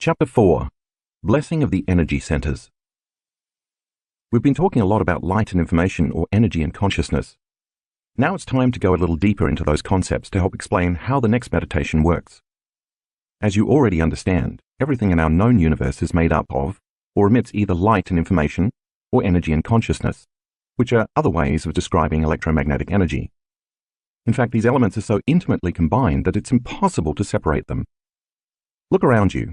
Chapter 4. Blessing of the Energy Centers. We've been talking a lot about light and information, or energy and consciousness. Now it's time to go a little deeper into those concepts to help explain how the next meditation works. As you already understand, everything in our known universe is made up of, or emits either light and information, or energy and consciousness, which are other ways of describing electromagnetic energy. In fact, these elements are so intimately combined that it's impossible to separate them. Look around you.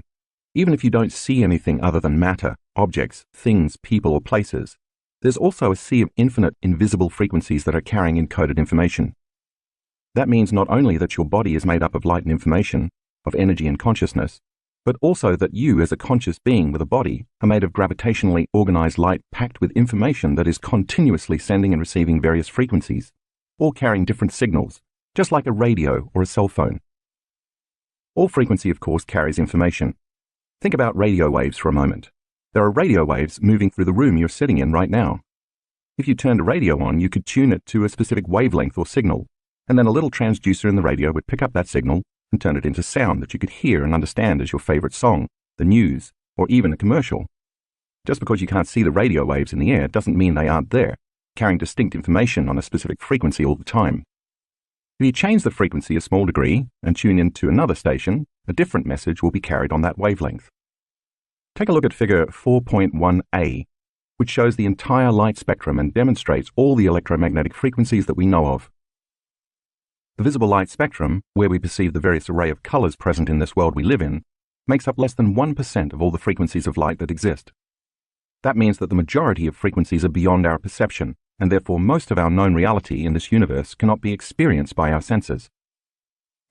Even if you don't see anything other than matter, objects, things, people, or places, there's also a sea of infinite invisible frequencies that are carrying encoded information. That means not only that your body is made up of light and information, of energy and consciousness, but also that you as a conscious being with a body are made of gravitationally organized light packed with information that is continuously sending and receiving various frequencies, all carrying different signals, just like a radio or a cell phone. All frequency, of course, carries information. Think about radio waves for a moment. There are radio waves moving through the room you're sitting in right now. If you turned a radio on, you could tune it to a specific wavelength or signal, and then a little transducer in the radio would pick up that signal and turn it into sound that you could hear and understand as your favorite song, the news, or even a commercial. Just because you can't see the radio waves in the air doesn't mean they aren't there, carrying distinct information on a specific frequency all the time. If you change the frequency a small degree and tune into another station, a different message will be carried on that wavelength. Take a look at figure 4.1a, which shows the entire light spectrum and demonstrates all the electromagnetic frequencies that we know of. The visible light spectrum, where we perceive the various array of colors present in this world we live in, makes up less than 1% of all the frequencies of light that exist. That means that the majority of frequencies are beyond our perception, and therefore most of our known reality in this universe cannot be experienced by our senses.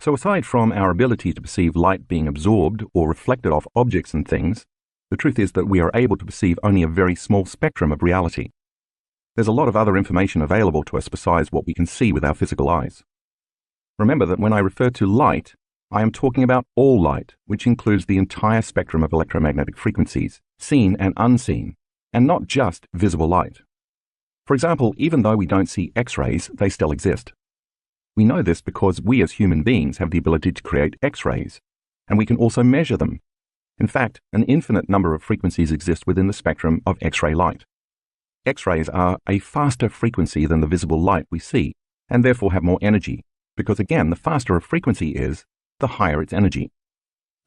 So aside from our ability to perceive light being absorbed or reflected off objects and things, the truth is that we are able to perceive only a very small spectrum of reality. There's a lot of other information available to us besides what we can see with our physical eyes. Remember that when I refer to light, I am talking about all light, which includes the entire spectrum of electromagnetic frequencies, seen and unseen, and not just visible light. For example, even though we don't see X-rays, they still exist. We know this because we as human beings have the ability to create X-rays, and we can also measure them. In fact, an infinite number of frequencies exist within the spectrum of X-ray light. X-rays are a faster frequency than the visible light we see, and therefore have more energy, because again, the faster a frequency is, the higher its energy.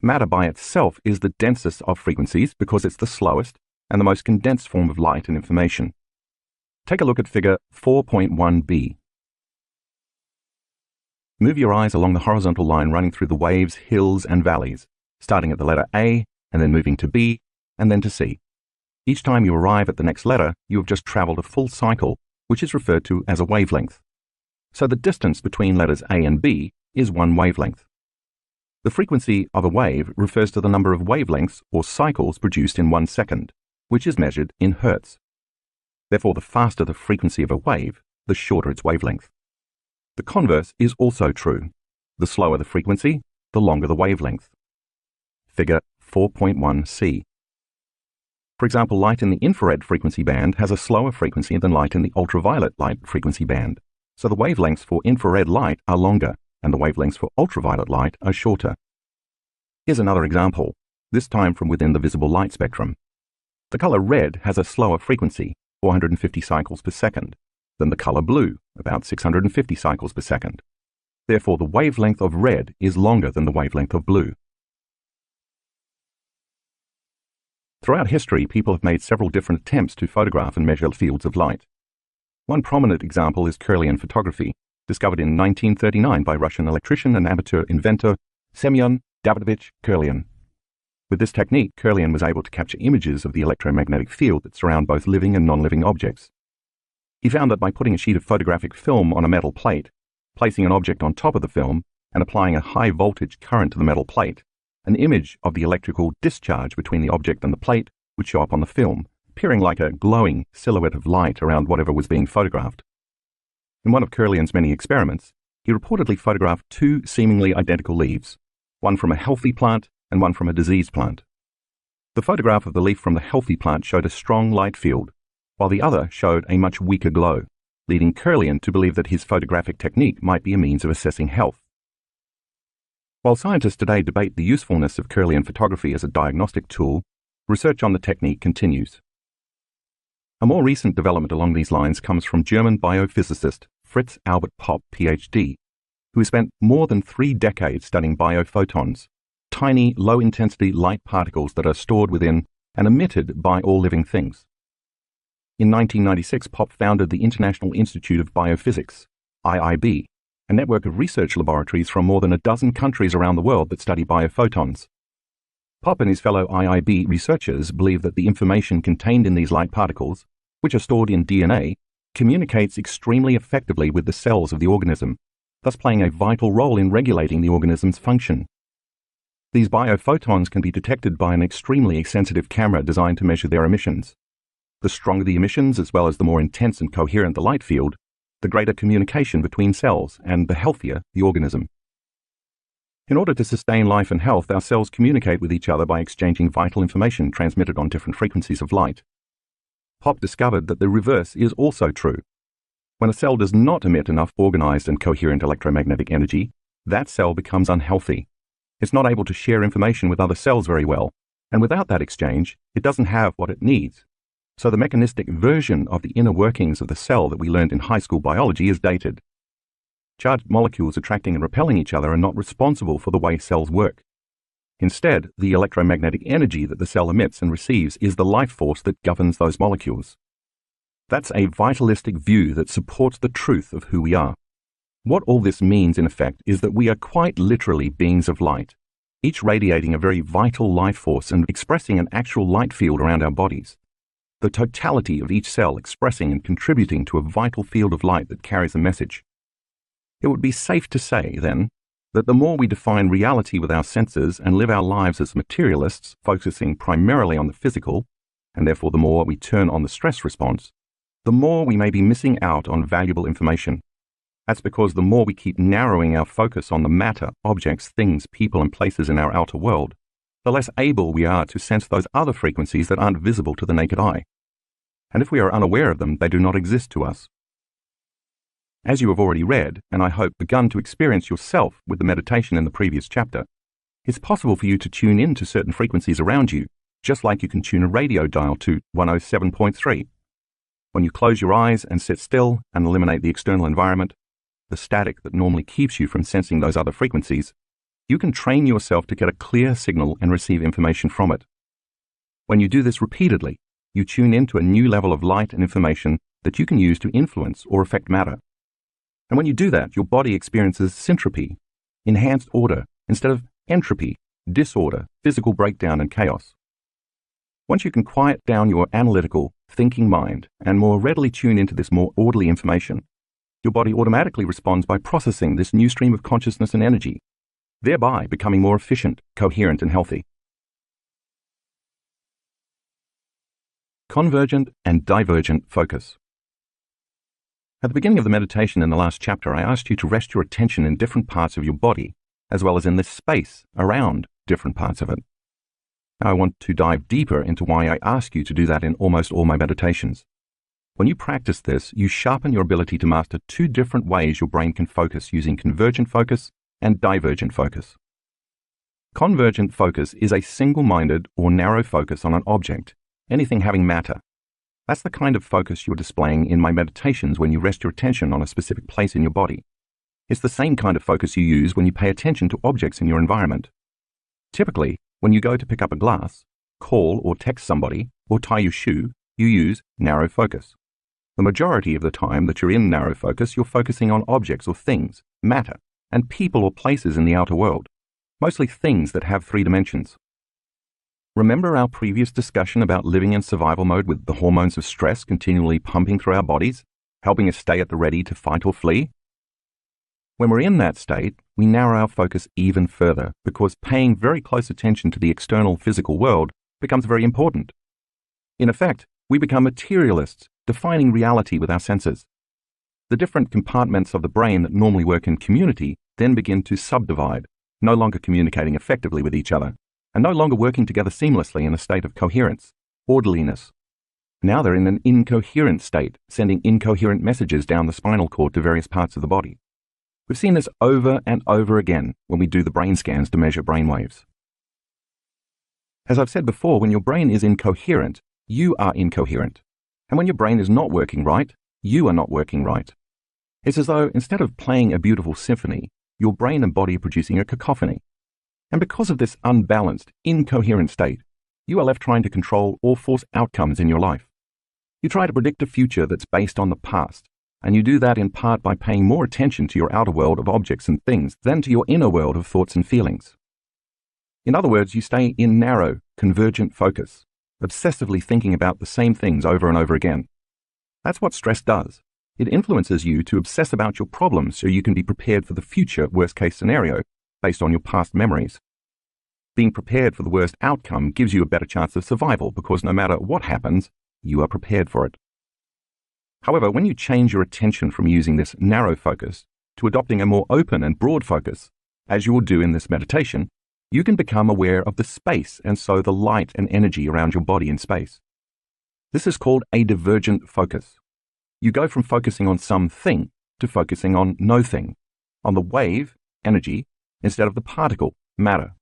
Matter by itself is the densest of frequencies because it's the slowest and the most condensed form of light and information. Take a look at figure 4.1b. Move your eyes along the horizontal line running through the waves, hills, and valleys, starting at the letter A, and then moving to B, and then to C. Each time you arrive at the next letter, you have just traveled a full cycle, which is referred to as a wavelength. So the distance between letters A and B is one wavelength. The frequency of a wave refers to the number of wavelengths or cycles produced in 1 second, which is measured in hertz. Therefore, the faster the frequency of a wave, the shorter its wavelength. The converse is also true. The slower the frequency, the longer the wavelength. Figure 4.1c. For example, light in the infrared frequency band has a slower frequency than light in the ultraviolet light frequency band, so the wavelengths for infrared light are longer, and the wavelengths for ultraviolet light are shorter. Here's another example, this time from within the visible light spectrum. The color red has a slower frequency, 450 cycles per second, than the color blue, about 650 cycles per second. Therefore, the wavelength of red is longer than the wavelength of blue. Throughout history, people have made several different attempts to photograph and measure fields of light. One prominent example is Kirlian photography, discovered in 1939 by Russian electrician and amateur inventor Semyon Davidovich Kirlian. With this technique, Kirlian was able to capture images of the electromagnetic field that surround both living and non-living objects. He found that by putting a sheet of photographic film on a metal plate, placing an object on top of the film, and applying a high voltage current to the metal plate, an image of the electrical discharge between the object and the plate would show up on the film, appearing like a glowing silhouette of light around whatever was being photographed. In one of Kirlian's many experiments, he reportedly photographed 2 seemingly identical leaves, one from a healthy plant and one from a diseased plant. The photograph of the leaf from the healthy plant showed a strong light field, while the other showed a much weaker glow, leading Kirlian to believe that his photographic technique might be a means of assessing health. While scientists today debate the usefulness of Kirlian photography as a diagnostic tool, research on the technique continues. A more recent development along these lines comes from German biophysicist Fritz Albert Popp, PhD, who has spent more than 3 decades studying biophotons, tiny, low-intensity light particles that are stored within and emitted by all living things. In 1996, Popp founded the International Institute of Biophysics, IIB, a network of research laboratories from more than a dozen countries around the world that study biophotons. Popp and his fellow IIB researchers believe that the information contained in these light particles, which are stored in DNA, communicates extremely effectively with the cells of the organism, thus playing a vital role in regulating the organism's function. These biophotons can be detected by an extremely sensitive camera designed to measure their emissions. The stronger the emissions, as well as the more intense and coherent the light field, the greater communication between cells and the healthier the organism. In order to sustain life and health, our cells communicate with each other by exchanging vital information transmitted on different frequencies of light. Popp discovered that the reverse is also true. When a cell does not emit enough organized and coherent electromagnetic energy, that cell becomes unhealthy. It's not able to share information with other cells very well, and without that exchange, it doesn't have what it needs. So the mechanistic version of the inner workings of the cell that we learned in high school biology is dated. Charged molecules attracting and repelling each other are not responsible for the way cells work. Instead, the electromagnetic energy that the cell emits and receives is the life force that governs those molecules. That's a vitalistic view that supports the truth of who we are. What all this means, in effect, is that we are quite literally beings of light, each radiating a very vital life force and expressing an actual light field around our bodies. The totality of each cell expressing and contributing to a vital field of light that carries a message. It would be safe to say, then, that the more we define reality with our senses and live our lives as materialists, focusing primarily on the physical, and therefore the more we turn on the stress response, the more we may be missing out on valuable information. That's because the more we keep narrowing our focus on the matter, objects, things, people, and places in our outer world, the less able we are to sense those other frequencies that aren't visible to the naked eye. And if we are unaware of them, they do not exist to us. As you have already read, and I hope begun to experience yourself with the meditation in the previous chapter, it's possible for you to tune in to certain frequencies around you, just like you can tune a radio dial to 107.3. When you close your eyes and sit still and eliminate the external environment, the static that normally keeps you from sensing those other frequencies, you can train yourself to get a clear signal and receive information from it. When you do this repeatedly, you tune into a new level of light and information that you can use to influence or affect matter. And when you do that, your body experiences syntropy, enhanced order, instead of entropy, disorder, physical breakdown, and chaos. Once you can quiet down your analytical, thinking mind and more readily tune into this more orderly information, your body automatically responds by processing this new stream of consciousness and energy, thereby becoming more efficient, coherent, and healthy. Convergent and divergent focus. At the beginning of the meditation in the last chapter, I asked you to rest your attention in different parts of your body, as well as in the space around different parts of it. Now I want to dive deeper into why I ask you to do that in almost all my meditations. When you practice this, you sharpen your ability to master 2 different ways your brain can focus using convergent focus and divergent focus. Convergent focus is a single-minded or narrow focus on an object, anything having matter. That's the kind of focus you're displaying in my meditations when you rest your attention on a specific place in your body. It's the same kind of focus you use when you pay attention to objects in your environment. Typically, when you go to pick up a glass, call or text somebody, or tie your shoe, you use narrow focus. The majority of the time that you're in narrow focus, you're focusing on objects or things, matter, and people or places in the outer world, mostly things that have 3 dimensions. Remember our previous discussion about living in survival mode with the hormones of stress continually pumping through our bodies, helping us stay at the ready to fight or flee? When we're in that state, we narrow our focus even further because paying very close attention to the external physical world becomes very important. In effect, we become materialists, defining reality with our senses. The different compartments of the brain that normally work in community then begin to subdivide, no longer communicating effectively with each other, and no longer working together seamlessly in a state of coherence, orderliness. Now they're in an incoherent state, sending incoherent messages down the spinal cord to various parts of the body. We've seen this over and over again when we do the brain scans to measure brain waves. As I've said before, when your brain is incoherent, you are incoherent. And when your brain is not working right, you are not working right. It's as though instead of playing a beautiful symphony, your brain and body are producing a cacophony. And because of this unbalanced, incoherent state, you are left trying to control or force outcomes in your life. You try to predict a future that's based on the past, and you do that in part by paying more attention to your outer world of objects and things than to your inner world of thoughts and feelings. In other words, you stay in narrow, convergent focus, obsessively thinking about the same things over and over again. That's what stress does. It influences you to obsess about your problems so you can be prepared for the future worst-case scenario based on your past memories. Being prepared for the worst outcome gives you a better chance of survival because no matter what happens, you are prepared for it. However, when you change your attention from using this narrow focus to adopting a more open and broad focus, as you will do in this meditation, you can become aware of the space and so the light and energy around your body in space. This is called a divergent focus. You go from focusing on something to focusing on no thing, on the wave, energy, instead of the particle, matter.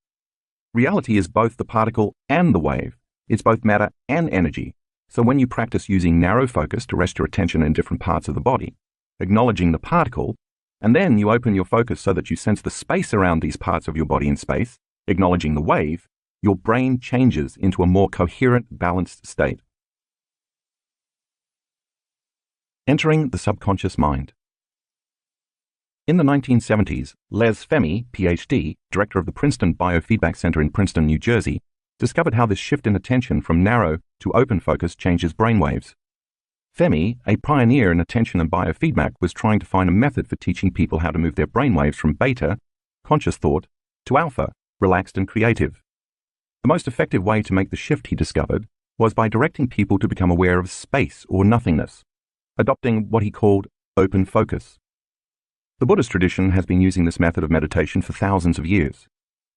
Reality is both the particle and the wave. It's both matter and energy. So when you practice using narrow focus to rest your attention in different parts of the body, acknowledging the particle, and then you open your focus so that you sense the space around these parts of your body in space, acknowledging the wave, your brain changes into a more coherent, balanced state. Entering the subconscious mind. In the 1970s, Les Femi, PhD, director of the Princeton Biofeedback Center in Princeton, New Jersey, discovered how this shift in attention from narrow to open focus changes brainwaves. Femi, a pioneer in attention and biofeedback, was trying to find a method for teaching people how to move their brainwaves from beta, conscious thought, to alpha, relaxed and creative. The most effective way to make the shift, he discovered, was by directing people to become aware of space or nothingness, adopting what he called open focus. The Buddhist tradition has been using this method of meditation for thousands of years.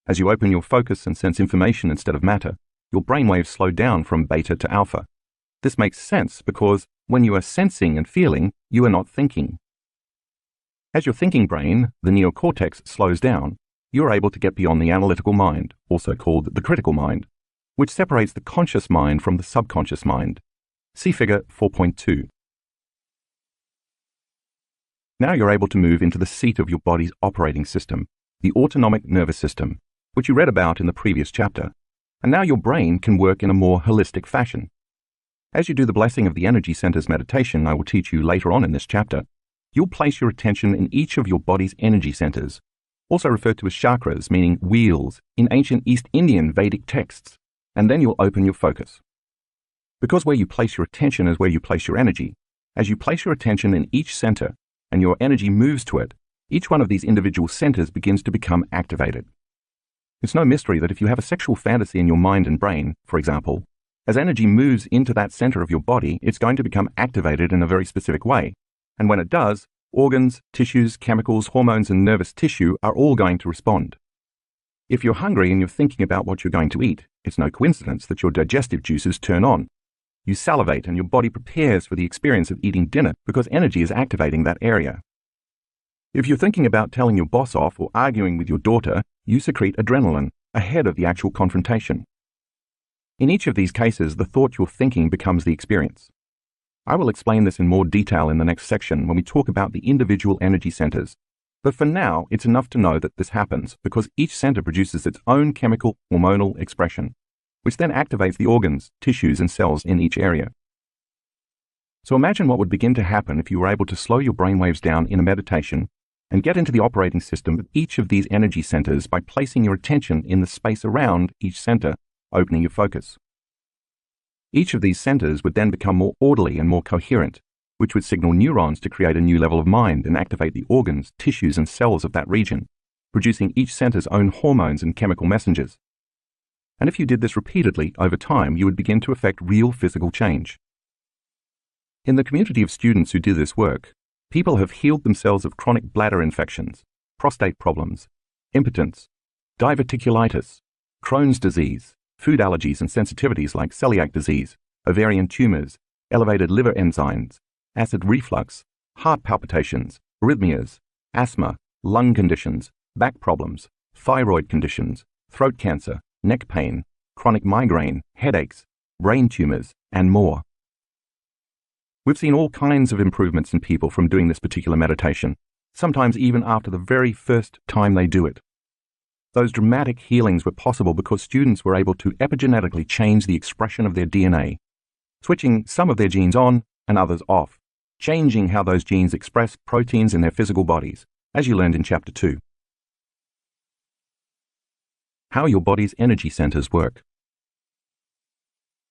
As you open your focus and sense information instead of matter, your brainwaves slow down from beta to alpha. This makes sense because when you are sensing and feeling, you are not thinking. As your thinking brain, the neocortex, slows down, you are able to get beyond the analytical mind, also called the critical mind, which separates the conscious mind from the subconscious mind. See figure 4.2. Now you're able to move into the seat of your body's operating system, the autonomic nervous system, which you read about in the previous chapter, and now your brain can work in a more holistic fashion. As you do the blessing of the energy centers meditation I will teach you later on in this chapter, you'll place your attention in each of your body's energy centers, also referred to as chakras, meaning wheels, in ancient East Indian Vedic texts, and then you'll open your focus. Because where you place your attention is where you place your energy, as you place your attention in each center and your energy moves to it, each one of these individual centers begins to become activated. It's no mystery that if you have a sexual fantasy in your mind and brain, for example, as energy moves into that center of your body, it's going to become activated in a very specific way. And when it does, organs, tissues, chemicals, hormones, and nervous tissue are all going to respond. If you're hungry and you're thinking about what you're going to eat, it's no coincidence that your digestive juices turn on. You salivate and your body prepares for the experience of eating dinner because energy is activating that area. If you're thinking about telling your boss off or arguing with your daughter, you secrete adrenaline ahead of the actual confrontation. In each of these cases, the thought you're thinking becomes the experience. I will explain this in more detail in the next section when we talk about the individual energy centers. But for now, it's enough to know that this happens because each center produces its own chemical hormonal expression, which then activates the organs, tissues, and cells in each area. So imagine what would begin to happen if you were able to slow your brainwaves down in a meditation and get into the operating system of each of these energy centers by placing your attention in the space around each center, opening your focus. Each of these centers would then become more orderly and more coherent, which would signal neurons to create a new level of mind and activate the organs, tissues, and cells of that region, producing each center's own hormones and chemical messengers. And if you did this repeatedly over time, you would begin to affect real physical change. In the community of students who do this work, people have healed themselves of chronic bladder infections, prostate problems, impotence, diverticulitis, Crohn's disease, food allergies and sensitivities like celiac disease, ovarian tumors, elevated liver enzymes, acid reflux, heart palpitations, arrhythmias, asthma, lung conditions, back problems, thyroid conditions, throat cancer, neck pain, chronic migraine, headaches, brain tumors, and more. We've seen all kinds of improvements in people from doing this particular meditation, sometimes even after the very first time they do it. Those dramatic healings were possible because students were able to epigenetically change the expression of their DNA, switching some of their genes on and others off, changing how those genes express proteins in their physical bodies, as you learned in Chapter 2. How your body's energy centers work.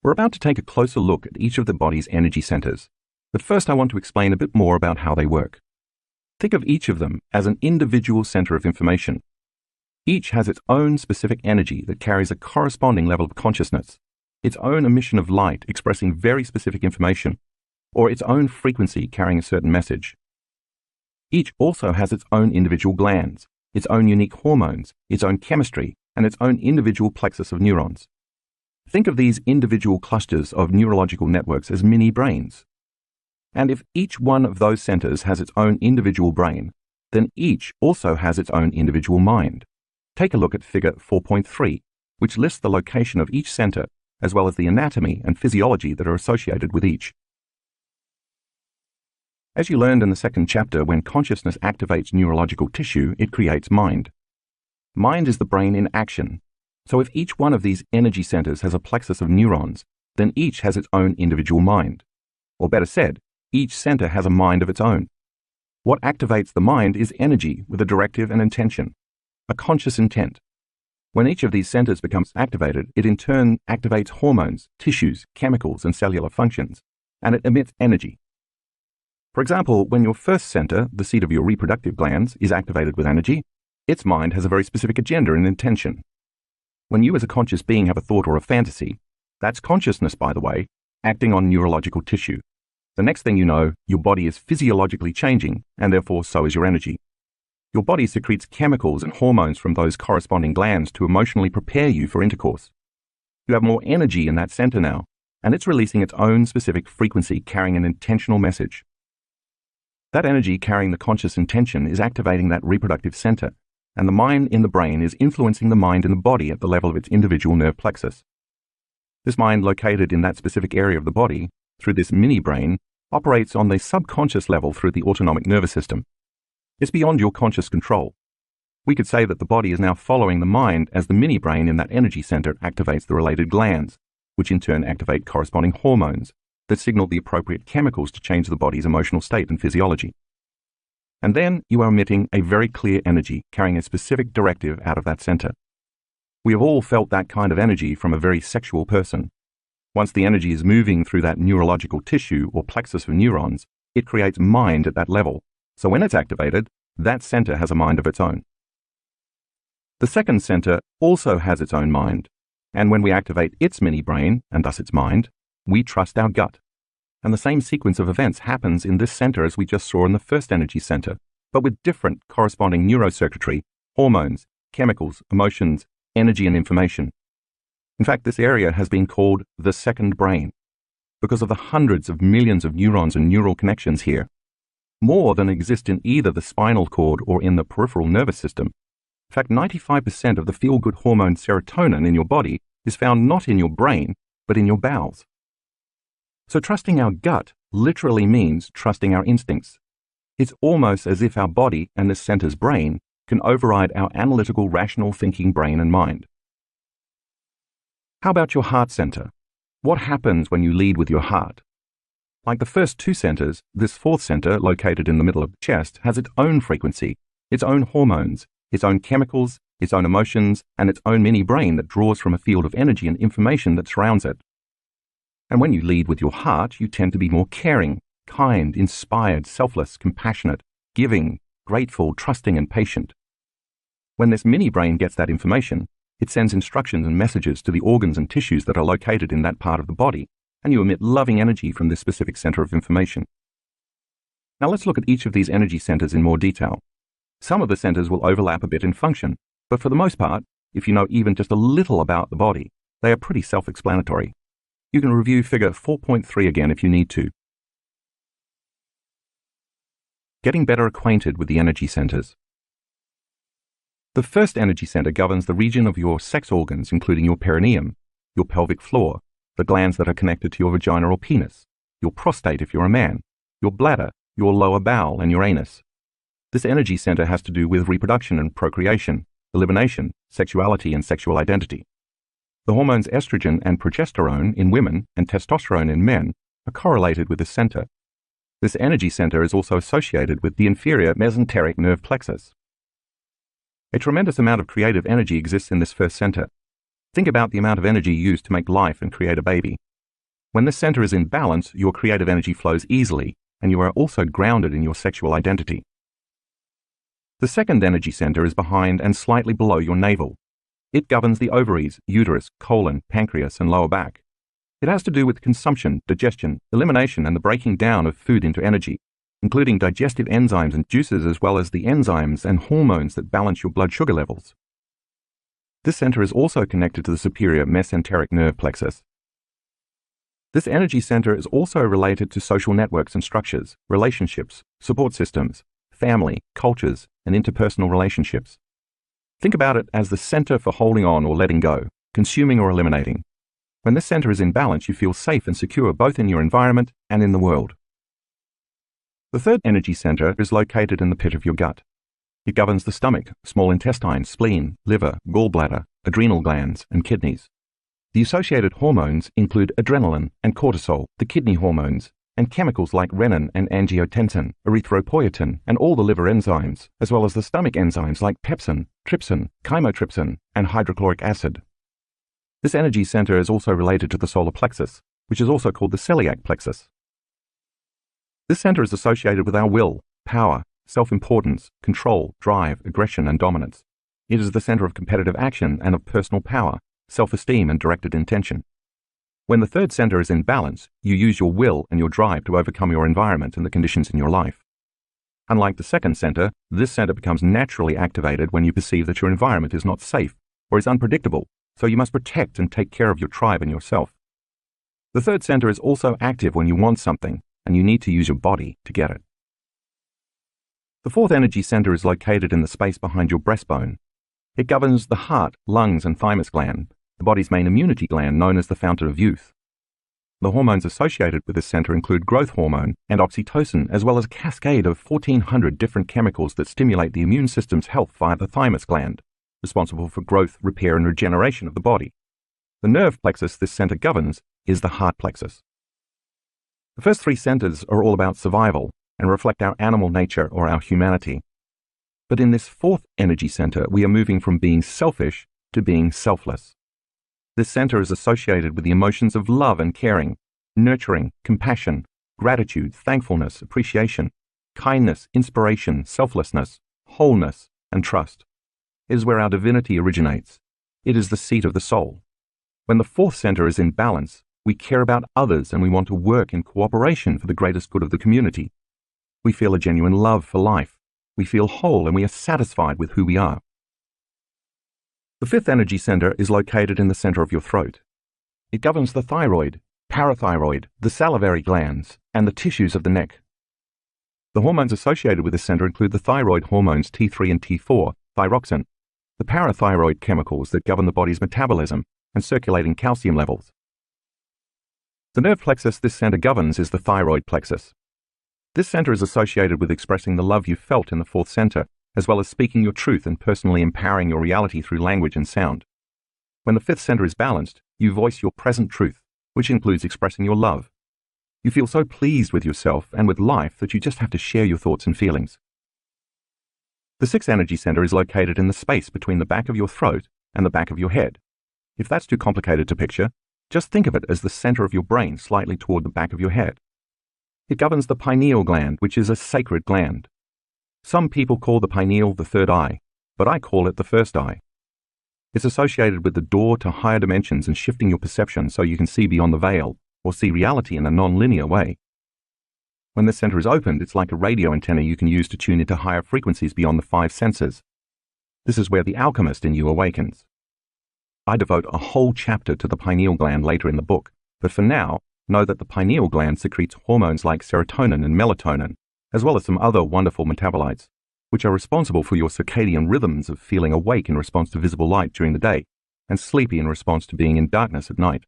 We're about to take a closer look at each of the body's energy centers, but first I want to explain a bit more about how they work. Think of each of them as an individual center of information. Each has its own specific energy that carries a corresponding level of consciousness, its own emission of light expressing very specific information, or its own frequency carrying a certain message. Each also has its own individual glands, its own unique hormones, its own chemistry, and its own individual plexus of neurons. Think of these individual clusters of neurological networks as mini brains. And if each one of those centers has its own individual brain, then each also has its own individual mind. Take a look at Figure 4.3, which lists the location of each center, as well as the anatomy and physiology that are associated with each. As you learned in the second chapter, when consciousness activates neurological tissue, it creates mind. Mind is the brain in action. So if each one of these energy centers has a plexus of neurons, then each has its own individual mind. Or better said, each center has a mind of its own. What activates the mind is energy with a directive and intention, a conscious intent. When each of these centers becomes activated, it in turn activates hormones, tissues, chemicals, and cellular functions, and it emits energy. For example, when your first center, the seat of your reproductive glands, is activated with energy, its mind has a very specific agenda and intention. When you as a conscious being have a thought or a fantasy, that's consciousness, by the way, acting on neurological tissue. The next thing you know, your body is physiologically changing, and therefore so is your energy. Your body secretes chemicals and hormones from those corresponding glands to emotionally prepare you for intercourse. You have more energy in that center now, and it's releasing its own specific frequency carrying an intentional message. That energy carrying the conscious intention is activating that reproductive center, and the mind in the brain is influencing the mind in the body at the level of its individual nerve plexus. This mind located in that specific area of the body, through this mini-brain, operates on the subconscious level through the autonomic nervous system. It's beyond your conscious control. We could say that the body is now following the mind as the mini-brain in that energy center activates the related glands, which in turn activate corresponding hormones that signal the appropriate chemicals to change the body's emotional state and physiology. And then you are emitting a very clear energy carrying a specific directive out of that center. We have all felt that kind of energy from a very sexual person. Once the energy is moving through that neurological tissue or plexus of neurons, it creates mind at that level. So when it's activated, that center has a mind of its own. The second center also has its own mind, and when we activate its mini-brain, and thus its mind, we trust our gut. And the same sequence of events happens in this center as we just saw in the first energy center, but with different corresponding neurocircuitry, hormones, chemicals, emotions, energy, and information. In fact, this area has been called the second brain because of the hundreds of millions of neurons and neural connections here, more than exist in either the spinal cord or in the peripheral nervous system. In fact, 95% of the feel-good hormone serotonin in your body is found not in your brain, but in your bowels. So trusting our gut literally means trusting our instincts. It's almost as if our body and this center's brain can override our analytical, rational thinking brain and mind. How about your heart center? What happens when you lead with your heart? Like the first two centers, this fourth center, located in the middle of the chest, has its own frequency, its own hormones, its own chemicals, its own emotions, and its own mini-brain that draws from a field of energy and information that surrounds it. And when you lead with your heart, you tend to be more caring, kind, inspired, selfless, compassionate, giving, grateful, trusting, and patient. When this mini-brain gets that information, it sends instructions and messages to the organs and tissues that are located in that part of the body, and you emit loving energy from this specific center of information. Now let's look at each of these energy centers in more detail. Some of the centers will overlap a bit in function, but for the most part, if you know even just a little about the body, they are pretty self-explanatory. You can review Figure 4.3 again if you need to. Getting better acquainted with the energy centers. The first energy center governs the region of your sex organs, including your perineum, your pelvic floor, the glands that are connected to your vagina or penis, your prostate if you're a man, your bladder, your lower bowel, and your anus. This energy center has to do with reproduction and procreation, elimination, sexuality, and sexual identity. The hormones estrogen and progesterone in women and testosterone in men are correlated with this center. This energy center is also associated with the inferior mesenteric nerve plexus. A tremendous amount of creative energy exists in this first center. Think about the amount of energy used to make life and create a baby. When this center is in balance, your creative energy flows easily, and you are also grounded in your sexual identity. The second energy center is behind and slightly below your navel. It governs the ovaries, uterus, colon, pancreas, and lower back. It has to do with consumption, digestion, elimination, and the breaking down of food into energy, including digestive enzymes and juices, as well as the enzymes and hormones that balance your blood sugar levels. This center is also connected to the superior mesenteric nerve plexus. This energy center is also related to social networks and structures, relationships, support systems, family, cultures, and interpersonal relationships. Think about it as the center for holding on or letting go, consuming or eliminating. When this center is in balance, you feel safe and secure both in your environment and in the world. The third energy center is located in the pit of your gut. It governs the stomach, small intestine, spleen, liver, gallbladder, adrenal glands, and kidneys. The associated hormones include adrenaline and cortisol, the kidney hormones, and chemicals like renin and angiotensin, erythropoietin, and all the liver enzymes, as well as the stomach enzymes like pepsin, trypsin, chymotrypsin, and hydrochloric acid. This energy center is also related to the solar plexus, which is also called the celiac plexus. This center is associated with our will, power, self-importance, control, drive, aggression, and dominance. It is the center of competitive action and of personal power, self-esteem, and directed intention. When the third center is in balance, you use your will and your drive to overcome your environment and the conditions in your life. Unlike the second center, this center becomes naturally activated when you perceive that your environment is not safe or is unpredictable, so you must protect and take care of your tribe and yourself. The third center is also active when you want something, and you need to use your body to get it. The fourth energy center is located in the space behind your breastbone. It governs the heart, lungs, and thymus gland, the body's main immunity gland known as the fountain of youth. The hormones associated with this center include growth hormone and oxytocin, as well as a cascade of 1,400 different chemicals that stimulate the immune system's health via the thymus gland, responsible for growth, repair, and regeneration of the body. The nerve plexus this center governs is the heart plexus. The first three centers are all about survival and reflect our animal nature or our humanity. But in this fourth energy center, we are moving from being selfish to being selfless. This center is associated with the emotions of love and caring, nurturing, compassion, gratitude, thankfulness, appreciation, kindness, inspiration, selflessness, wholeness, and trust. It is where our divinity originates. It is the seat of the soul. When the fourth center is in balance, we care about others and we want to work in cooperation for the greatest good of the community. We feel a genuine love for life. We feel whole and we are satisfied with who we are. The fifth energy center is located in the center of your throat. It governs the thyroid, parathyroid, the salivary glands, and the tissues of the neck. The hormones associated with this center include the thyroid hormones T3 and T4, thyroxine, the parathyroid chemicals that govern the body's metabolism and circulating calcium levels. The nerve plexus this center governs is the thyroid plexus. This center is associated with expressing the love you felt in the fourth center, as well as speaking your truth and personally empowering your reality through language and sound. When the fifth center is balanced, you voice your present truth, which includes expressing your love. You feel so pleased with yourself and with life that you just have to share your thoughts and feelings. The sixth energy center is located in the space between the back of your throat and the back of your head. If that's too complicated to picture, just think of it as the center of your brain slightly toward the back of your head. It governs the pineal gland, which is a sacred gland. Some people call the pineal the third eye, but I call it the first eye. It's associated with the door to higher dimensions and shifting your perception so you can see beyond the veil or see reality in a non-linear way. When this center is opened, it's like a radio antenna you can use to tune into higher frequencies beyond the five senses. This is where the alchemist in you awakens. I devote a whole chapter to the pineal gland later in the book, but for now, know that the pineal gland secretes hormones like serotonin and melatonin, as well as some other wonderful metabolites. which are responsible for your circadian rhythms of feeling awake in response to visible light during the day and sleepy in response to being in darkness at night.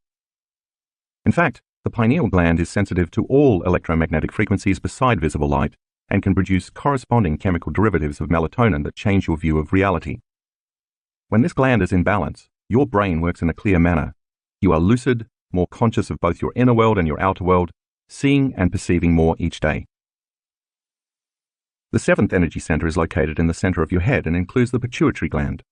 In fact, the pineal gland is sensitive to all electromagnetic frequencies beside visible light and can produce corresponding chemical derivatives of melatonin that change your view of reality. When this gland is in balance, your brain works in a clear manner. You are lucid, more conscious of both your inner world and your outer world, seeing and perceiving more each day. The seventh energy center is located in the center of your head and includes the pituitary gland.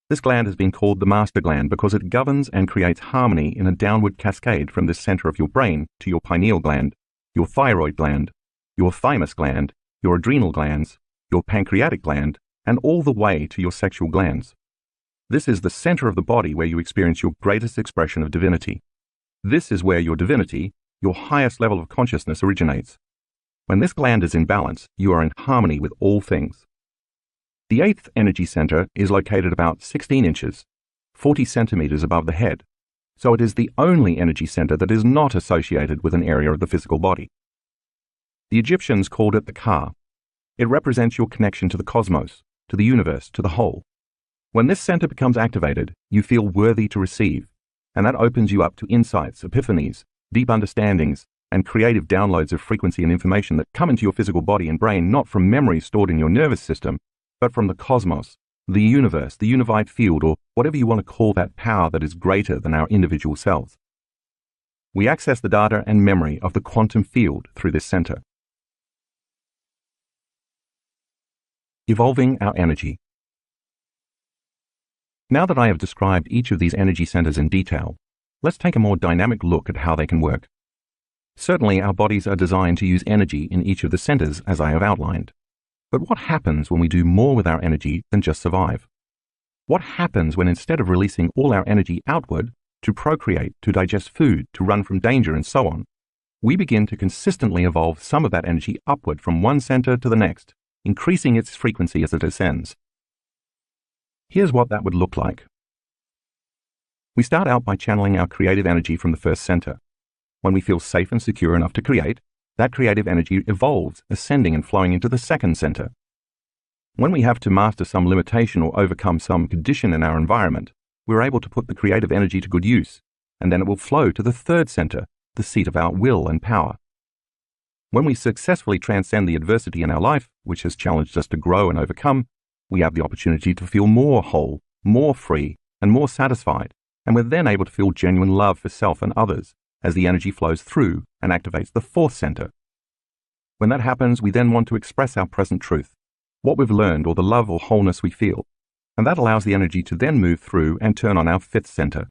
This gland has been called the master gland because it governs and creates harmony in a downward cascade from the center of your brain to your pineal gland, your thyroid gland, your thymus gland, your adrenal glands, your pancreatic gland, and all the way to your sexual glands. This is the center of the body where you experience your greatest expression of divinity. This is where your divinity, your highest level of consciousness, originates. When this gland is in balance, you are in harmony with all things. The eighth energy center is located about 16 inches, 40 centimeters above the head, so it is the only energy center that is not associated with an area of the physical body. The Egyptians called it the Ka. It represents your connection to the cosmos, to the universe, to the whole. When this center becomes activated, you feel worthy to receive, and that opens you up to insights, epiphanies, deep understandings, and creative downloads of frequency and information that come into your physical body and brain not from memories stored in your nervous system, but from the cosmos, the universe, the unified field, or whatever you want to call that power that is greater than our individual selves. We access the data and memory of the quantum field through this center. Evolving our energy. Now that I have described each of these energy centers in detail, let's take a more dynamic look at how they can work. Certainly, our bodies are designed to use energy in each of the centers as I have outlined. But what happens when we do more with our energy than just survive? What happens when instead of releasing all our energy outward to procreate, to digest food, to run from danger and so on, we begin to consistently evolve some of that energy upward from one center to the next, increasing its frequency as it ascends? Here's what that would look like. We start out by channeling our creative energy from the first center. When we feel safe and secure enough to create, that creative energy evolves, ascending and flowing into the second center. When we have to master some limitation or overcome some condition in our environment, we're able to put the creative energy to good use, and then it will flow to the third center, the seat of our will and power. When we successfully transcend the adversity in our life, which has challenged us to grow and overcome, we have the opportunity to feel more whole, more free, and more satisfied, and we're then able to feel genuine love for self and others, as the energy flows through and activates the fourth center. When that happens, we then want to express our present truth, what we've learned or the love or wholeness we feel, and that allows the energy to then move through and turn on our fifth center.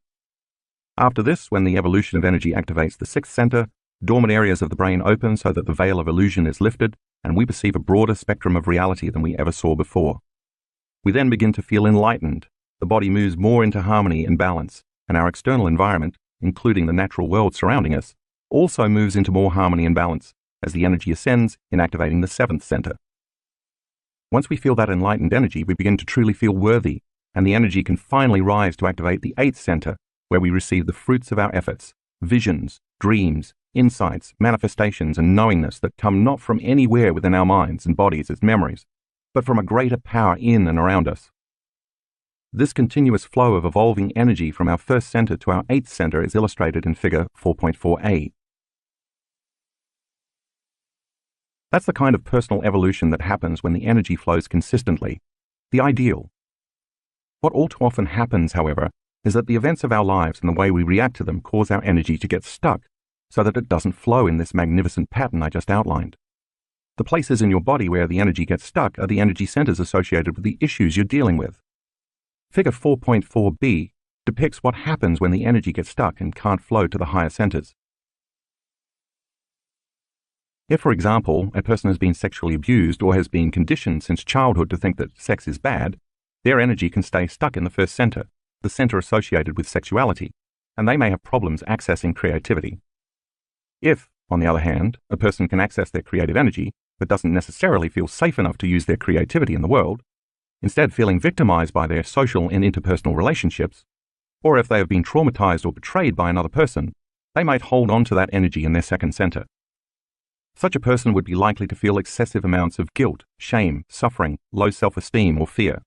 After this, when the evolution of energy activates the sixth center, dormant areas of the brain open so that the veil of illusion is lifted, and we perceive a broader spectrum of reality than we ever saw before. We then begin to feel enlightened. The body moves more into harmony and balance, and our external environment, including the natural world surrounding us, also moves into more harmony and balance as the energy ascends in activating the seventh center. Once we feel that enlightened energy, we begin to truly feel worthy, and the energy can finally rise to activate the eighth center, where we receive the fruits of our efforts, visions, dreams, insights, manifestations, and knowingness that come not from anywhere within our minds and bodies as memories, but from a greater power in and around us. This continuous flow of evolving energy from our first center to our eighth center is illustrated in figure 4.4a. That's the kind of personal evolution that happens when the energy flows consistently, the ideal. What all too often happens, however, is that the events of our lives and the way we react to them cause our energy to get stuck, so that it doesn't flow in this magnificent pattern I just outlined. The places in your body where the energy gets stuck are the energy centers associated with the issues you're dealing with. Figure 4.4b depicts what happens when the energy gets stuck and can't flow to the higher centers. If, for example, a person has been sexually abused or has been conditioned since childhood to think that sex is bad, their energy can stay stuck in the first center, the center associated with sexuality, and they may have problems accessing creativity. If, on the other hand, a person can access their creative energy, but doesn't necessarily feel safe enough to use their creativity in the world, instead feeling victimized by their social and interpersonal relationships, or if they have been traumatized or betrayed by another person, they might hold on to that energy in their second center. Such a person would be likely to feel excessive amounts of guilt, shame, suffering, low self-esteem, or fear.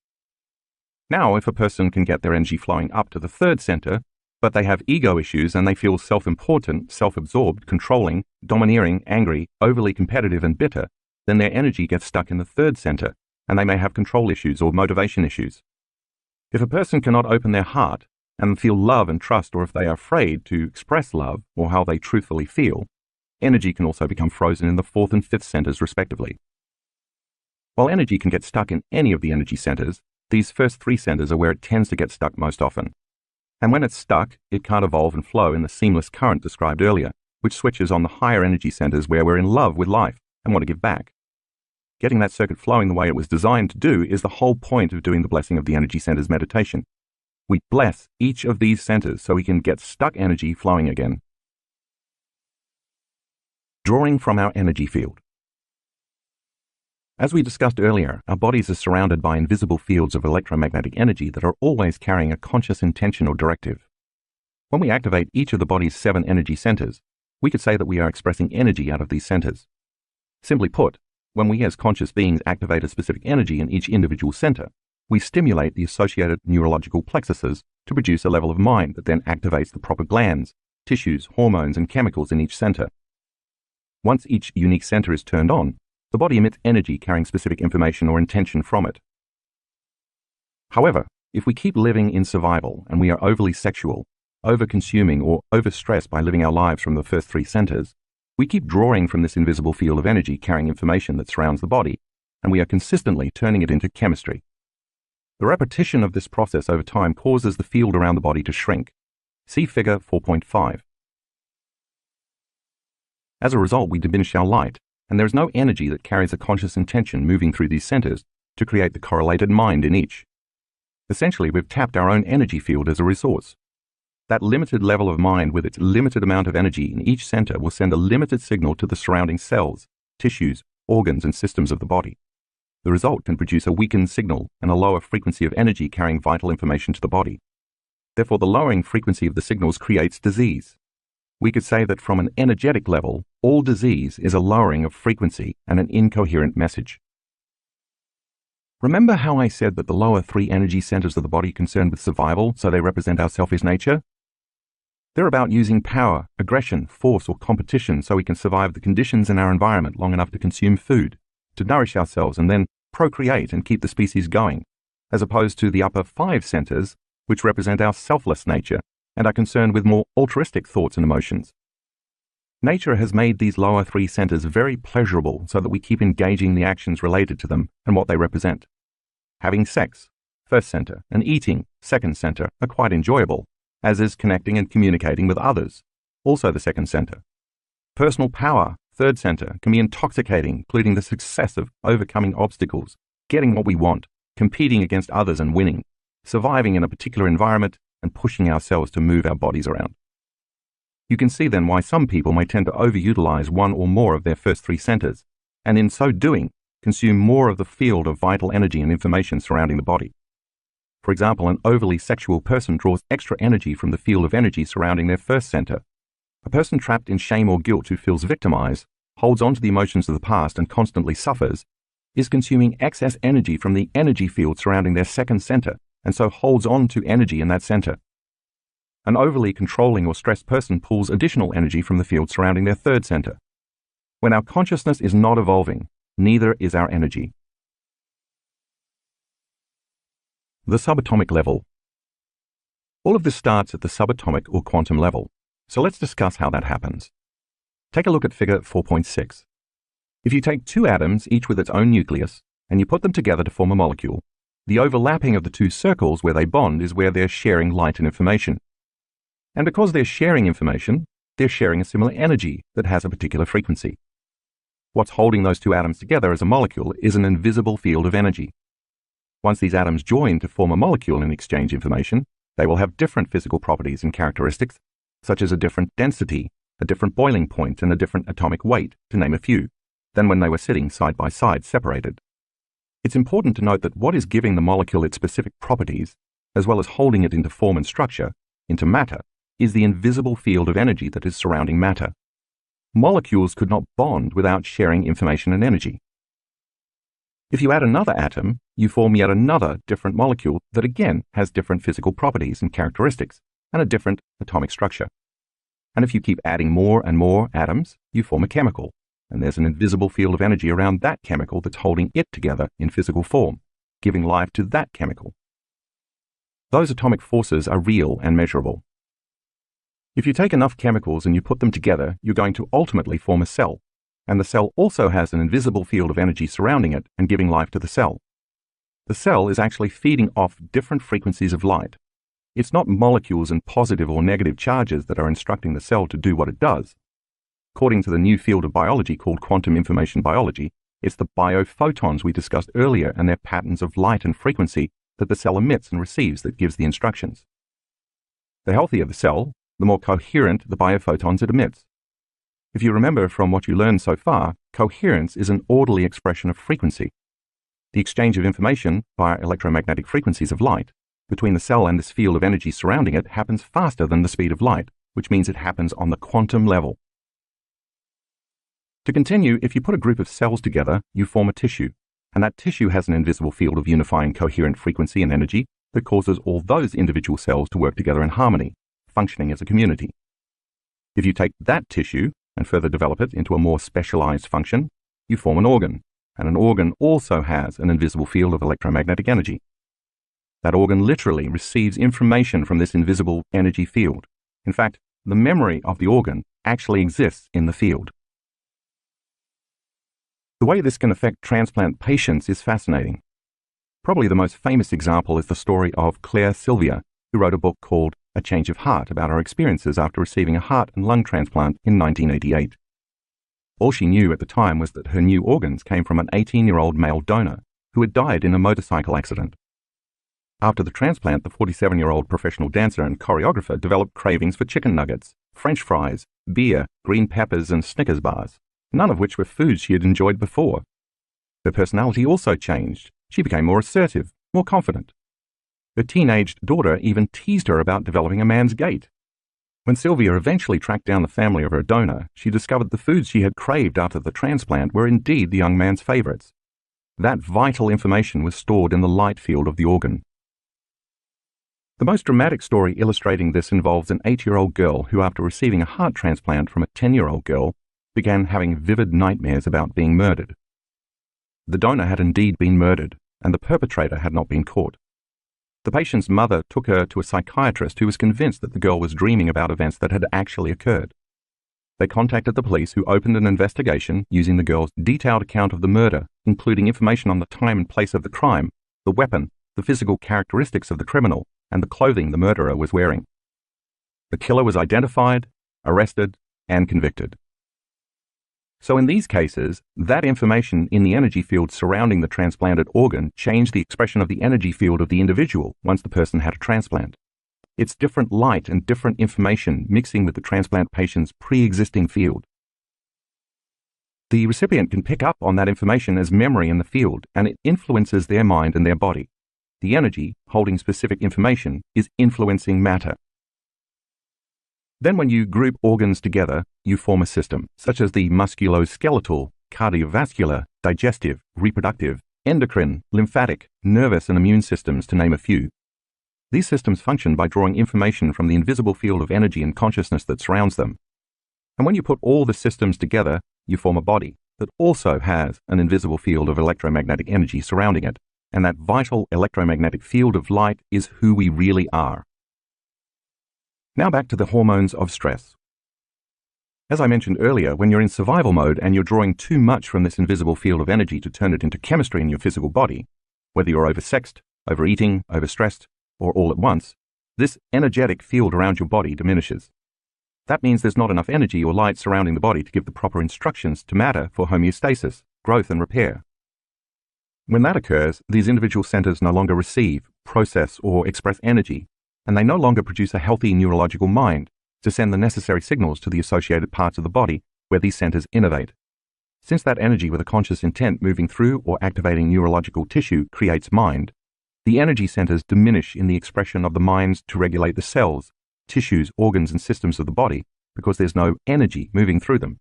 Now, if a person can get their energy flowing up to the third center, but they have ego issues and they feel self-important, self-absorbed, controlling, domineering, angry, overly competitive, and bitter, then their energy gets stuck in the third center, and they may have control issues or motivation issues. If a person cannot open their heart and feel love and trust, or if they are afraid to express love or how they truthfully feel, energy can also become frozen in the fourth and fifth centers respectively. While energy can get stuck in any of the energy centers, these first three centers are where it tends to get stuck most often. And when it's stuck, it can't evolve and flow in the seamless current described earlier, which switches on the higher energy centers where we're in love with life and want to give back. Getting that circuit flowing the way it was designed to do is the whole point of doing the blessing of the energy centers meditation. We bless each of these centers so we can get stuck energy flowing again. Drawing from our energy field. As we discussed earlier, our bodies are surrounded by invisible fields of electromagnetic energy that are always carrying a conscious intention or directive. When we activate each of the body's 7 energy centers, we could say that we are expressing energy out of these centers. Simply put, when we as conscious beings activate a specific energy in each individual center, we stimulate the associated neurological plexuses to produce a level of mind that then activates the proper glands, tissues, hormones, and chemicals in each center. Once each unique center is turned on, the body emits energy carrying specific information or intention from it. However, if we keep living in survival and we are overly sexual, over-consuming, or overstressed by living our lives from the first 3 centers, we keep drawing from this invisible field of energy carrying information that surrounds the body, and we are consistently turning it into chemistry. The repetition of this process over time causes the field around the body to shrink. See figure 4.5. As a result, we diminish our light, and there is no energy that carries a conscious intention moving through these centers to create the correlated mind in each. Essentially, we've tapped our own energy field as a resource. That limited level of mind with its limited amount of energy in each center will send a limited signal to the surrounding cells, tissues, organs, and systems of the body. The result can produce a weakened signal and a lower frequency of energy carrying vital information to the body. Therefore, the lowering frequency of the signals creates disease. We could say that from an energetic level, all disease is a lowering of frequency and an incoherent message. Remember how I said that the lower 3 energy centers of the body are concerned with survival, so they represent our selfish nature? They're about using power, aggression, force, or competition so we can survive the conditions in our environment long enough to consume food, to nourish ourselves, and then procreate and keep the species going, as opposed to the upper 5 centers, which represent our selfless nature and are concerned with more altruistic thoughts and emotions. Nature has made these lower 3 centers very pleasurable so that we keep engaging the actions related to them and what they represent. Having sex, first center, and eating, second center, are quite enjoyable, as is connecting and communicating with others, also the second center. Personal power, third center, can be intoxicating, including the success of overcoming obstacles, getting what we want, competing against others and winning, surviving in a particular environment, and pushing ourselves to move our bodies around. You can see then why some people may tend to overutilize one or more of their first 3 centers, and in so doing, consume more of the field of vital energy and information surrounding the body. For example, an overly sexual person draws extra energy from the field of energy surrounding their first center. A person trapped in shame or guilt who feels victimized, holds on to the emotions of the past and constantly suffers, is consuming excess energy from the energy field surrounding their second center, and so holds on to energy in that center. An overly controlling or stressed person pulls additional energy from the field surrounding their third center. When our consciousness is not evolving, neither is our energy. The subatomic level. All of this starts at the subatomic or quantum level, so let's discuss how that happens. Take a look at figure 4.6. If you take 2 atoms, each with its own nucleus, and you put them together to form a molecule, the overlapping of the 2 circles where they bond is where they're sharing light and information. And because they're sharing information, they're sharing a similar energy that has a particular frequency. What's holding those 2 atoms together as a molecule is an invisible field of energy. Once these atoms join to form a molecule and exchange information, they will have different physical properties and characteristics, such as a different density, a different boiling point, and a different atomic weight, to name a few, than when they were sitting side by side separated. It's important to note that what is giving the molecule its specific properties, as well as holding it into form and structure, into matter, is the invisible field of energy that is surrounding matter. molecules could not bond without sharing information and energy. If you add another atom, you form yet another different molecule that again has different physical properties and characteristics and a different atomic structure. And if you keep adding more and more atoms, you form a chemical, and there's an invisible field of energy around that chemical that's holding it together in physical form, giving life to that chemical. Those atomic forces are real and measurable. If you take enough chemicals and you put them together, you're going to ultimately form a cell, and the cell also has an invisible field of energy surrounding it and giving life to the cell. The cell is actually feeding off different frequencies of light. It's not molecules and positive or negative charges that are instructing the cell to do what it does. According to the new field of biology called quantum information biology, it's the biophotons we discussed earlier and their patterns of light and frequency that the cell emits and receives that gives the instructions. The healthier the cell, the more coherent the biophotons it emits. If you remember from what you learned so far, coherence is an orderly expression of frequency. The exchange of information via electromagnetic frequencies of light between the cell and this field of energy surrounding it happens faster than the speed of light, which means it happens on the quantum level. To continue, if you put a group of cells together, you form a tissue, and that tissue has an invisible field of unifying coherent frequency and energy that causes all those individual cells to work together in harmony, functioning as a community. If you take that tissue and further develop it into a more specialized function, you form an organ, and an organ also has an invisible field of electromagnetic energy. That organ literally receives information from this invisible energy field. In fact, the memory of the organ actually exists in the field. The way this can affect transplant patients is fascinating. Probably the most famous example is the story of Claire Sylvia, who wrote a book called A Change of Heart about her experiences after receiving a heart and lung transplant in 1988. All she knew at the time was that her new organs came from an 18-year-old male donor who had died in a motorcycle accident. After the transplant, the 47-year-old professional dancer and choreographer developed cravings for chicken nuggets, French fries, beer, green peppers, and Snickers bars, none of which were foods she had enjoyed before. Her personality also changed. She became more assertive, more confident. Her teenaged daughter even teased her about developing a man's gait. When Sylvia eventually tracked down the family of her donor, she discovered the foods she had craved after the transplant were indeed the young man's favorites. That vital information was stored in the light field of the organ. The most dramatic story illustrating this involves an 8-year-old girl who, after receiving a heart transplant from a 10-year-old girl, began having vivid nightmares about being murdered. The donor had indeed been murdered, and the perpetrator had not been caught. The patient's mother took her to a psychiatrist who was convinced that the girl was dreaming about events that had actually occurred. They contacted the police, who opened an investigation using the girl's detailed account of the murder, including information on the time and place of the crime, the weapon, the physical characteristics of the criminal, and the clothing the murderer was wearing. The killer was identified, arrested, and convicted. So in these cases, that information in the energy field surrounding the transplanted organ changed the expression of the energy field of the individual once the person had a transplant. It's different light and different information mixing with the transplant patient's pre-existing field. The recipient can pick up on that information as memory in the field, and it influences their mind and their body. The energy holding specific information is influencing matter. Then when you group organs together, you form a system, such as the musculoskeletal, cardiovascular, digestive, reproductive, endocrine, lymphatic, nervous, and immune systems, to name a few. These systems function by drawing information from the invisible field of energy and consciousness that surrounds them. And when you put all the systems together, you form a body that also has an invisible field of electromagnetic energy surrounding it, and that vital electromagnetic field of light is who we really are. Now back to the hormones of stress. As I mentioned earlier, when you're in survival mode and you're drawing too much from this invisible field of energy to turn it into chemistry in your physical body, whether you're oversexed, overeating, overstressed, or all at once, this energetic field around your body diminishes. That means there's not enough energy or light surrounding the body to give the proper instructions to matter for homeostasis, growth, and repair. When that occurs, these individual centers no longer receive, process, or express energy, and they no longer produce a healthy neurological mind to send the necessary signals to the associated parts of the body where these centers innervate. Since that energy with a conscious intent moving through or activating neurological tissue creates mind, the energy centers diminish in the expression of the minds to regulate the cells, tissues, organs, and systems of the body because there's no energy moving through them.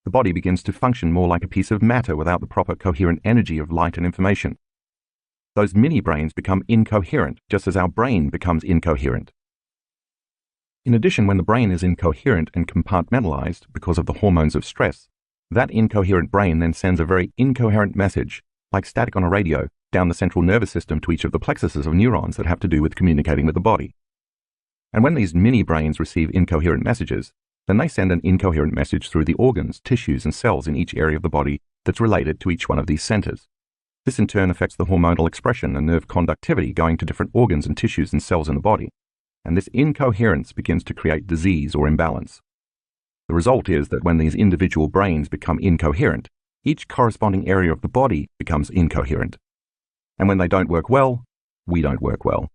the body begins to function more like a piece of matter without the proper coherent energy of light and information. Those mini-brains become incoherent, just as our brain becomes incoherent. In addition, when the brain is incoherent and compartmentalized because of the hormones of stress, that incoherent brain then sends a very incoherent message, like static on a radio, down the central nervous system to each of the plexuses of neurons that have to do with communicating with the body. And when these mini-brains receive incoherent messages, then they send an incoherent message through the organs, tissues, and cells in each area of the body that's related to each one of these centers. This in turn affects the hormonal expression and nerve conductivity going to different organs and tissues and cells in the body. And this incoherence begins to create disease or imbalance. The result is that when these individual brains become incoherent, each corresponding area of the body becomes incoherent. And when they don't work well, we don't work well.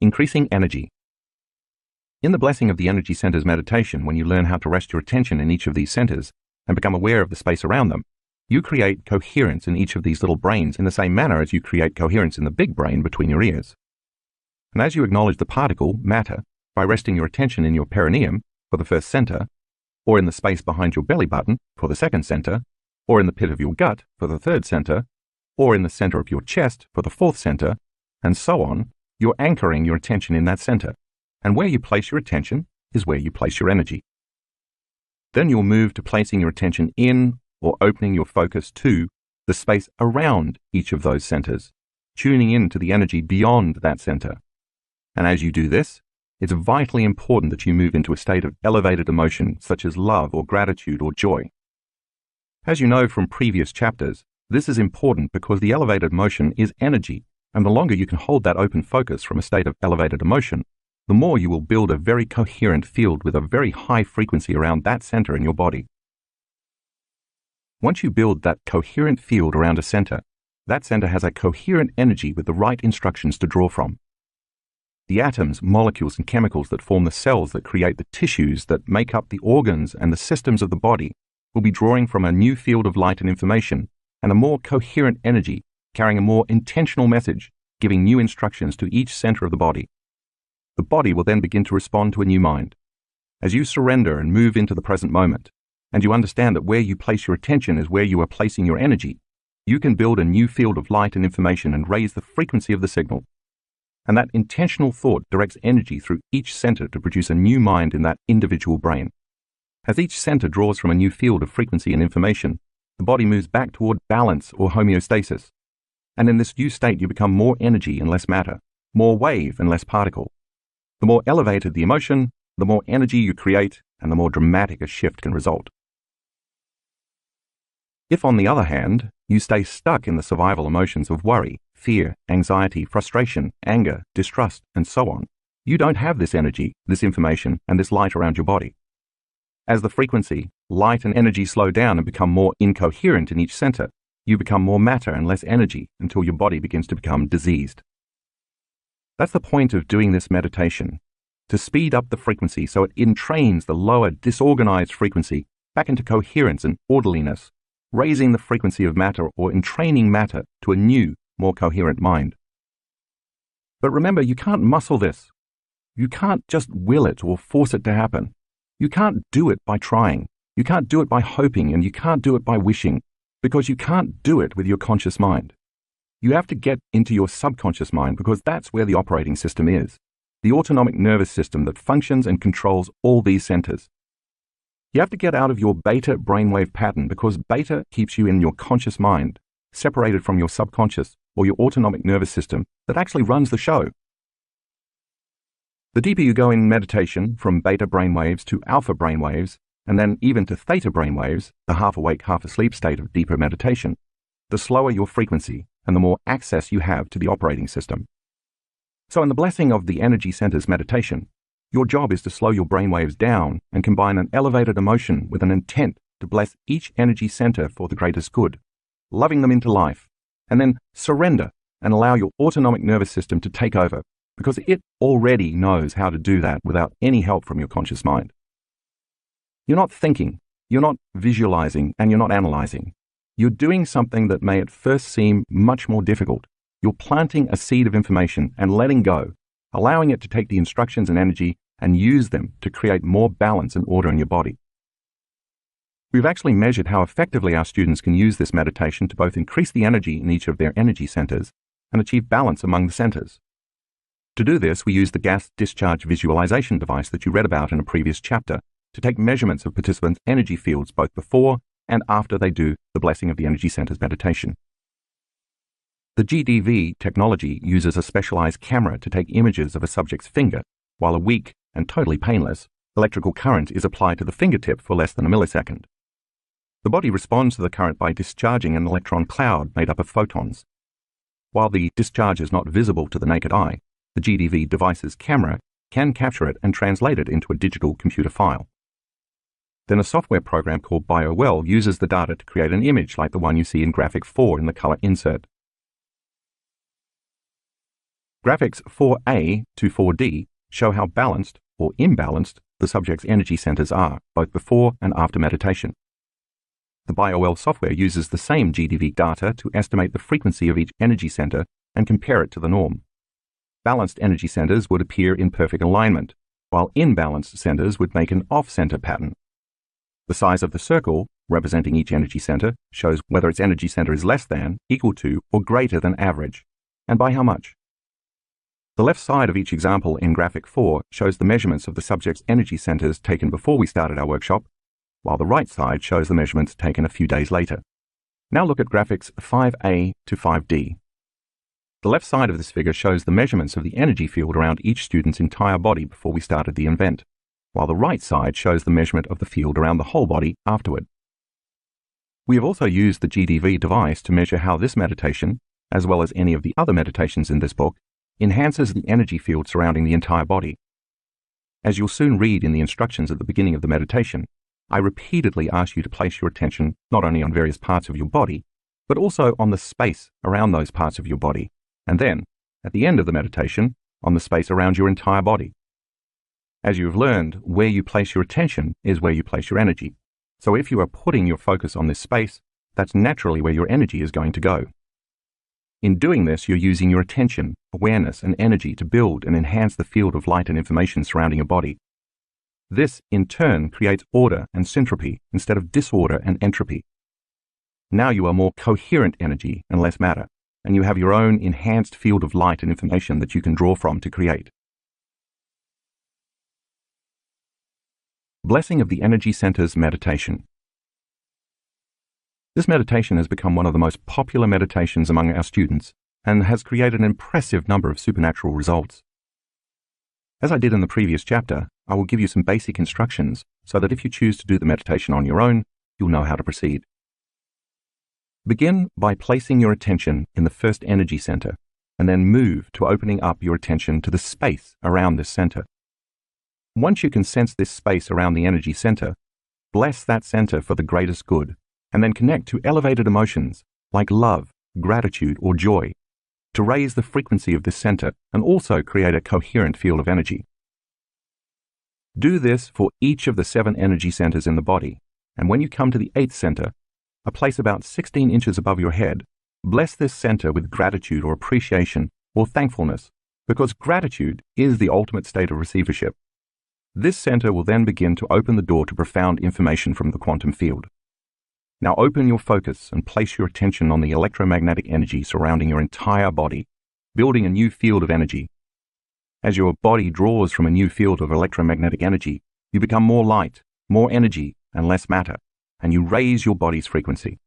Increasing energy. In the Blessing of the Energy Centers meditation, when you learn how to rest your attention in each of these centers and become aware of the space around them, you create coherence in each of these little brains in the same manner as you create coherence in the big brain between your ears. And as you acknowledge the particle, matter, by resting your attention in your perineum for the first center, or in the space behind your belly button for the second center, or in the pit of your gut for the third center, or in the center of your chest for the fourth center, and so on, you're anchoring your attention in that center. And where you place your attention is where you place your energy. Then you'll move to placing your attention in or opening your focus to the space around each of those centers, tuning in to the energy beyond that center. And as you do this, it's vitally important that you move into a state of elevated emotion such as love or gratitude or joy. As you know from previous chapters, this is important because the elevated emotion is energy, and the longer you can hold that open focus from a state of elevated emotion, the more you will build a very coherent field with a very high frequency around that center in your body. Once you build that coherent field around a center, that center has a coherent energy with the right instructions to draw from. The atoms, molecules, and chemicals that form the cells that create the tissues that make up the organs and the systems of the body will be drawing from a new field of light and information and a more coherent energy, carrying a more intentional message, giving new instructions to each center of the body. The body will then begin to respond to a new mind. As you surrender and move into the present moment, and you understand that where you place your attention is where you are placing your energy, you can build a new field of light and information and raise the frequency of the signal. And that intentional thought directs energy through each center to produce a new mind in that individual brain. As each center draws from a new field of frequency and information, the body moves back toward balance or homeostasis. And in this new state, you become more energy and less matter, more wave and less particle. The more elevated the emotion, the more energy you create, and the more dramatic a shift can result. If, on the other hand, you stay stuck in the survival emotions of worry, fear, anxiety, frustration, anger, distrust, and so on, you don't have this energy, this information, and this light around your body. As the frequency, light, and energy slow down and become more incoherent in each center, you become more matter and less energy until your body begins to become diseased. That's the point of doing this meditation, to speed up the frequency so it entrains the lower, disorganized frequency back into coherence and orderliness, raising the frequency of matter or entraining matter to a new, more coherent mind. But remember, you can't muscle this. You can't just will it or force it to happen. You can't do it by trying. You can't do it by hoping, and you can't do it by wishing, because you can't do it with your conscious mind. You have to get into your subconscious mind because that's where the operating system is, the autonomic nervous system that functions and controls all these centers. You have to get out of your beta brainwave pattern because beta keeps you in your conscious mind, separated from your subconscious or your autonomic nervous system that actually runs the show. The deeper you go in meditation, from beta brainwaves to alpha brainwaves, and then even to theta brainwaves, the half-awake, half-asleep state of deeper meditation, the slower your frequency and the more access you have to the operating system. So in the Blessing of the Energy Centers meditation, your job is to slow your brainwaves down and combine an elevated emotion with an intent to bless each energy center for the greatest good, loving them into life, and then surrender and allow your autonomic nervous system to take over, because it already knows how to do that without any help from your conscious mind. You're not thinking, you're not visualizing, and you're not analyzing. You're doing something that may at first seem much more difficult. You're planting a seed of information and letting go, allowing it to take the instructions and energy and use them to create more balance and order in your body. We've actually measured how effectively our students can use this meditation to both increase the energy in each of their energy centers and achieve balance among the centers. To do this, we use the gas discharge visualization device that you read about in a previous chapter to take measurements of participants' energy fields both before and after they do the Blessing of the Energy Centers meditation. The GDV technology uses a specialized camera to take images of a subject's finger, while a weak and totally painless electrical current is applied to the fingertip for less than a millisecond. The body responds to the current by discharging an electron cloud made up of photons. While the discharge is not visible to the naked eye, the GDV device's camera can capture it and translate it into a digital computer file. Then a software program called BioWell uses the data to create an image like the one you see in graphic 4 in the color insert. Graphics 4A to 4D show how balanced or imbalanced the subject's energy centers are, both before and after meditation. The BioWell software uses the same GDV data to estimate the frequency of each energy center and compare it to the norm. Balanced energy centers would appear in perfect alignment, while imbalanced centers would make an off-center pattern. The size of the circle, representing each energy center, shows whether its energy center is less than, equal to, or greater than average, and by how much. The left side of each example in graphic 4 shows the measurements of the subject's energy centers taken before we started our workshop, while the right side shows the measurements taken a few days later. Now look at graphics 5A to 5D. The left side of this figure shows the measurements of the energy field around each student's entire body before we started the event, while the right side shows the measurement of the field around the whole body afterward. We have also used the GDV device to measure how this meditation, as well as any of the other meditations in this book, enhances the energy field surrounding the entire body. As you'll soon read in the instructions at the beginning of the meditation, I repeatedly ask you to place your attention not only on various parts of your body, but also on the space around those parts of your body, and then, at the end of the meditation, on the space around your entire body. As you have learned, where you place your attention is where you place your energy. So if you are putting your focus on this space, that's naturally where your energy is going to go. In doing this, you're using your attention, awareness, and energy to build and enhance the field of light and information surrounding your body. This, in turn, creates order and syntropy instead of disorder and entropy. Now you are more coherent energy and less matter, and you have your own enhanced field of light and information that you can draw from to create. Blessing of the Energy Centers Meditation. This meditation has become one of the most popular meditations among our students and has created an impressive number of supernatural results. As I did in the previous chapter, I will give you some basic instructions so that if you choose to do the meditation on your own, you'll know how to proceed. Begin by placing your attention in the first energy center and then move to opening up your attention to the space around this center. Once you can sense this space around the energy center, bless that center for the greatest good, and then connect to elevated emotions like love, gratitude, or joy to raise the frequency of this center and also create a coherent field of energy. Do this for each of the 7 energy centers in the body, and when you come to the 8th center, a place about 16 inches above your head, bless this center with gratitude or appreciation or thankfulness, because gratitude is the ultimate state of receivership. This center will then begin to open the door to profound information from the quantum field. Now open your focus and place your attention on the electromagnetic energy surrounding your entire body, building a new field of energy. As your body draws from a new field of electromagnetic energy, you become more light, more energy, and less matter, and you raise your body's frequency.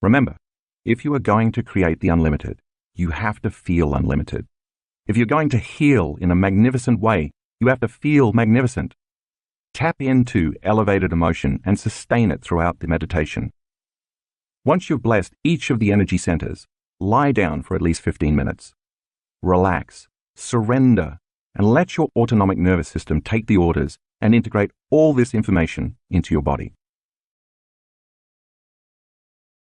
Remember, if you are going to create the unlimited, you have to feel unlimited. If you're going to heal in a magnificent way, you have to feel magnificent. Tap into elevated emotion and sustain it throughout the meditation. Once you've blessed each of the energy centers, lie down for at least 15 minutes. Relax, surrender, and let your autonomic nervous system take the orders and integrate all this information into your body.